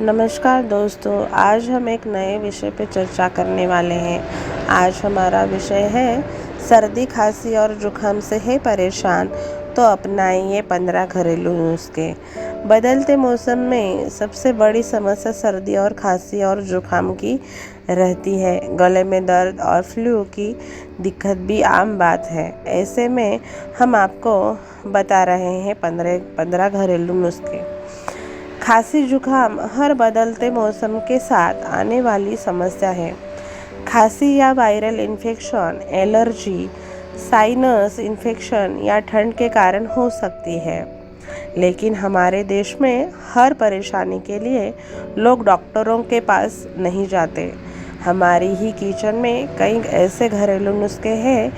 नमस्कार दोस्तों, आज हम एक नए विषय पे चर्चा करने वाले हैं। आज हमारा विषय है सर्दी खांसी और जुखाम से है परेशान तो अपनाइए 15 घरेलू नुस्खे। बदलते मौसम में सबसे बड़ी समस्या सर्दी और खांसी और जुखाम की रहती है। गले में दर्द और फ्लू की दिक्कत भी आम बात है। ऐसे में हम आपको बता रहे हैं 15 घरेलू नुस्खे। खांसी जुखाम हर बदलते मौसम के साथ आने वाली समस्या है। खांसी या viral infection, allergy, sinus infection या ठंड के कारण हो सकती है। लेकिन हमारे देश में हर परेशानी के लिए लोग डॉक्टरों के पास नहीं जाते। हमारी ही किचन में कई ऐसे घरेलू नुस्खे हैं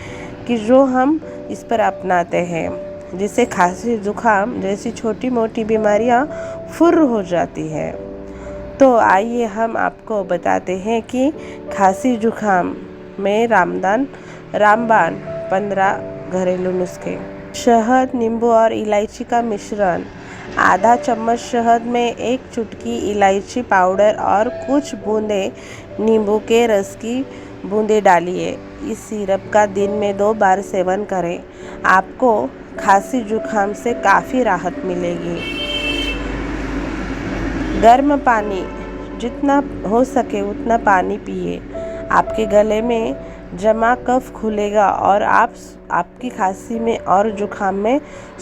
कि जो हम इस पर अपनाते हैं, जिससे खांसी जुखाम जैसी छोटी मोटी बीमारियां फुर्र हो जाती है। तो आइए हम आपको बताते हैं कि खांसी जुखाम में रामबाण 15 घरेलू नुस्खे। शहद, नींबू और इलायची का मिश्रण। आधा चम्मच शहद में 1 चुटकी इलायची पाउडर और कुछ बूंदे नींबू के रस की बूंदें डालिए। इस सिरप का दिन में 2 बार सेवन करें। आपको खांसी जुखाम से काफ़ी राहत मिलेगी। गर्म पानी, जितना हो सके उतना पानी पिए। आपके गले में जमा कफ खुलेगा और आपकी खांसी में और जुखाम में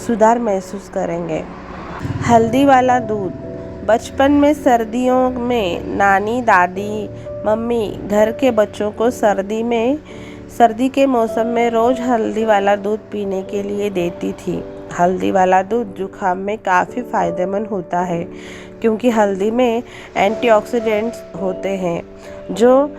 सुधार महसूस करेंगे। हल्दी वाला दूध। बचपन में सर्दियों में नानी, दादी, मम्मी घर के बच्चों को सर्दी के मौसम में रोज़ हल्दी वाला दूध पीने के लिए देती थी। हल्दी वाला दूध जुखाम में काफ़ी फ़ायदेमंद होता है, क्योंकि हल्दी में एंटीऑक्सीडेंट्स होते हैं जो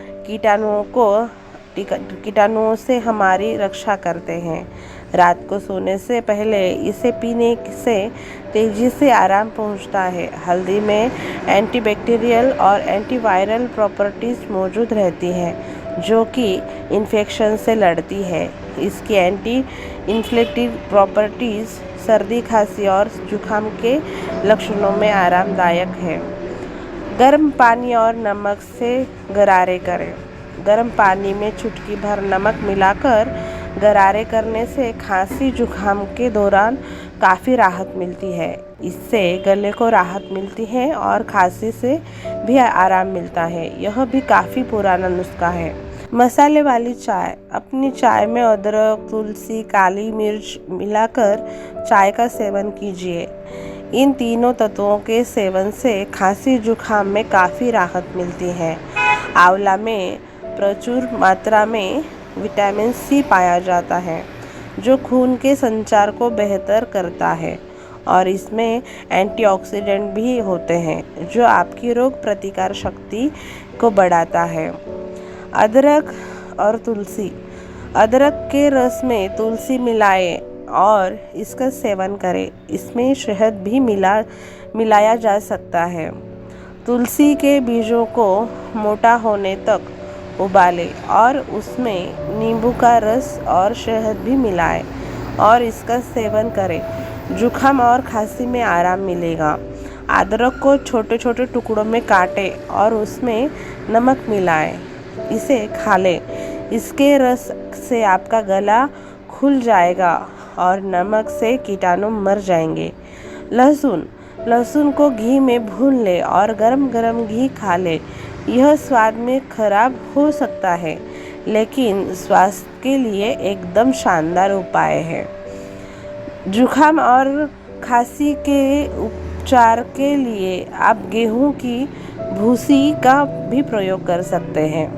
कीटाणुओं से हमारी रक्षा करते हैं। रात को सोने से पहले इसे पीने से तेज़ी से आराम पहुंचता है। हल्दी में एंटीबैक्टीरियल और एंटीवायरल प्रॉपर्टीज़ मौजूद रहती हैं, जो कि इन्फेक्शन से लड़ती है। इसकी एंटी इन्फ्लेमेटरी प्रॉपर्टीज़ सर्दी, खांसी और जुखाम के लक्षणों में आरामदायक है। गर्म पानी और नमक से गरारे करें। गर्म पानी में चुटकी भर नमक मिलाकर गरारे करने से खांसी जुखाम के दौरान काफ़ी राहत मिलती है। इससे गले को राहत मिलती है और खांसी से भी आराम मिलता है। यह भी काफ़ी पुराना नुस्खा है। मसाले वाली चाय। अपनी चाय में अदरक, तुलसी, काली मिर्च मिलाकर चाय का सेवन कीजिए। इन तीनों तत्वों के सेवन से खांसी जुखाम में काफ़ी राहत मिलती है। आंवला में प्रचुर मात्रा में विटामिन सी पाया जाता है, जो खून के संचार को बेहतर करता है, और इसमें एंटीऑक्सीडेंट भी होते हैं जो आपकी रोग प्रतिकार शक्ति को बढ़ाता है। अदरक और तुलसी। अदरक के रस में तुलसी मिलाएं और इसका सेवन करें। इसमें शहद भी मिलाया जा सकता है। तुलसी के बीजों को मोटा होने तक उबालें और उसमें नींबू का रस और शहद भी मिलाएं और इसका सेवन करें। जुखाम और खांसी में आराम मिलेगा। अदरक को छोटे छोटे टुकड़ों में काटें और उसमें नमक मिलाएं। इसे खा लें। इसके रस से आपका गला खुल जाएगा और नमक से कीटाणु मर जाएंगे। लहसुन को घी में भून ले और गरम गरम घी खा ले। यह स्वाद में खराब हो सकता है, लेकिन स्वास्थ्य के लिए एकदम शानदार उपाय है। जुखाम और खांसी के उपचार के लिए आप गेहूं की भूसी का भी प्रयोग कर सकते हैं।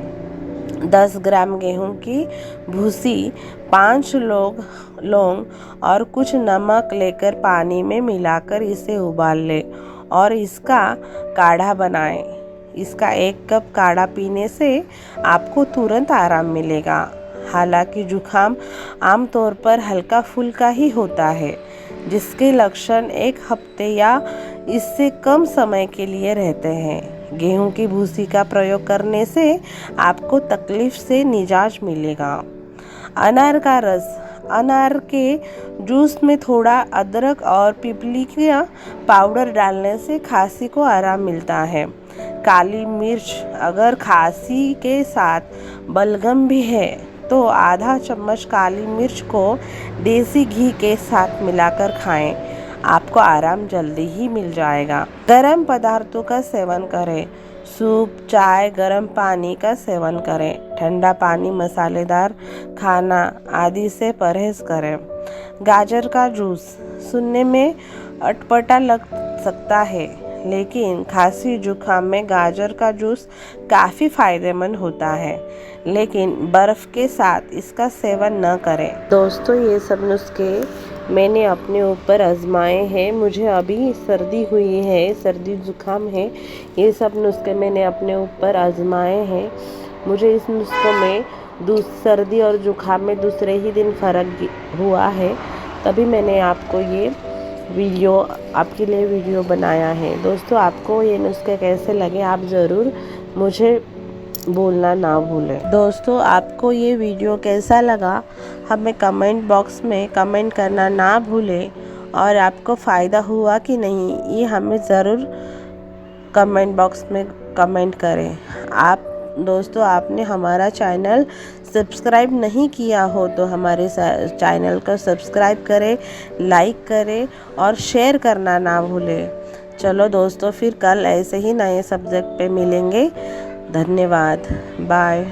10 ग्राम गेहूं की भूसी, 5 लौंग और कुछ नमक लेकर पानी में मिलाकर इसे उबाल लें और इसका काढ़ा बनाएं। इसका 1 कप काढ़ा पीने से आपको तुरंत आराम मिलेगा। हालांकि जुखाम आमतौर पर हल्का फुल्का ही होता है, जिसके लक्षण 1 हफ्ते या इससे कम समय के लिए रहते हैं। गेहूं की भूसी का प्रयोग करने से आपको तकलीफ से निजात मिलेगा। अनार का रस। अनार के जूस में थोड़ा अदरक और पिपली का पाउडर डालने से खांसी को आराम मिलता है। काली मिर्च, अगर खांसी के साथ बलगम भी है तो आधा चम्मच काली मिर्च को देसी घी के साथ मिलाकर खाएं। आपको आराम जल्दी ही मिल जाएगा। गर्म पदार्थों का सेवन करें। सूप, चाय, गर्म पानी का सेवन करें। ठंडा पानी, मसालेदार खाना आदि से परहेज करें। गाजर का जूस सुनने में अटपटा लग सकता है, लेकिन खांसी जुकाम में गाजर का जूस काफ़ी फायदेमंद होता है, लेकिन बर्फ़ के साथ इसका सेवन न करें। दोस्तों, ये सब नुस्खे मैंने अपने ऊपर आजमाए हैं। मुझे अभी सर्दी हुई है, सर्दी जुकाम है। ये सब नुस्खे मैंने अपने ऊपर आजमाए हैं। मुझे इस नुस्खों में सर्दी और जुकाम में दूसरे ही दिन फ़र्क हुआ है, तभी मैंने आपको ये वीडियो आपके लिए वीडियो बनाया है। दोस्तों, आपको ये नुस्खे कैसे लगे आप ज़रूर मुझे बोलना ना भूलें। दोस्तों, आपको ये वीडियो कैसा लगा हमें कमेंट बॉक्स में कमेंट करना ना भूलें, और आपको फ़ायदा हुआ कि नहीं ये हमें ज़रूर कमेंट बॉक्स में कमेंट करें। दोस्तों, आपने हमारा चैनल सब्सक्राइब नहीं किया हो तो हमारे चैनल को सब्सक्राइब करें, लाइक करें और शेयर करना ना भूलें। चलो दोस्तों, फिर कल ऐसे ही नए सब्जेक्ट पे मिलेंगे। धन्यवाद। बाय।